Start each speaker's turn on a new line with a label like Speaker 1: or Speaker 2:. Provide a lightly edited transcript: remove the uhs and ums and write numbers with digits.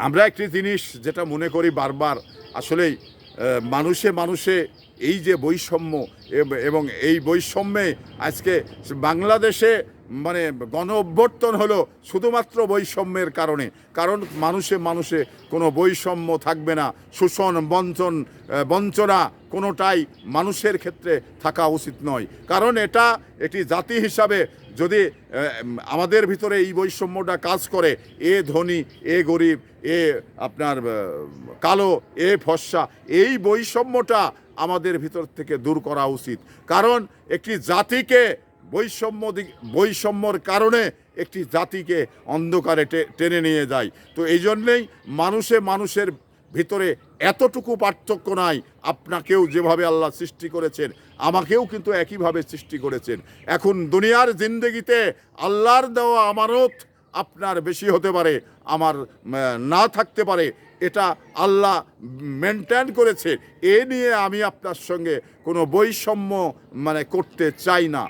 Speaker 1: আমরা একটি জিনিস যেটা মনে করি বারবার, আসলেই মানুষে মানুষে এই যে বৈষম্য এবং এই বৈষম্যে আজকে বাংলাদেশে মানে গণ অভ্যর্থন হলো শুধুমাত্র বৈষম্যের কারণে। কারণ মানুষে মানুষে কোনো বৈষম্য থাকবে না, শোষণ বঞ্চনা কোনোটাই মানুষের ক্ষেত্রে থাকা উচিত নয়। কারণ এটি জাতি হিসাবে যদি আমাদের ভিতরে এই বৈষম্যটা কাজ করে, এ ধনী এ গরিব, এ আপনার কালো এ ফর্সা, এই বৈষম্যটা আমাদের ভিতর থেকে দূর করা উচিত। কারণ একটি জাতিকে বৈষম্যর কারণে একটি জাতিকে অন্ধকারে টেনে নিয়ে যায়। তো এই জন্যেই মানুষের ভিতরে এতটুকু পার্থক্য নাই। আপনাকেও যেভাবে আল্লাহ সৃষ্টি করেছেন, আমাকেও কিন্তু একইভাবে সৃষ্টি করেছেন। এখন দুনিয়ার জিন্দেগিতে আল্লাহর দেওয়া আমানত আপনার বেশি হতে পারে, আমার না থাকতে পারে, এটা আল্লাহ মেনটেন করেছে। এ নিয়ে আমি আপনার সঙ্গে কোনো বৈষম্য করতে চাই না।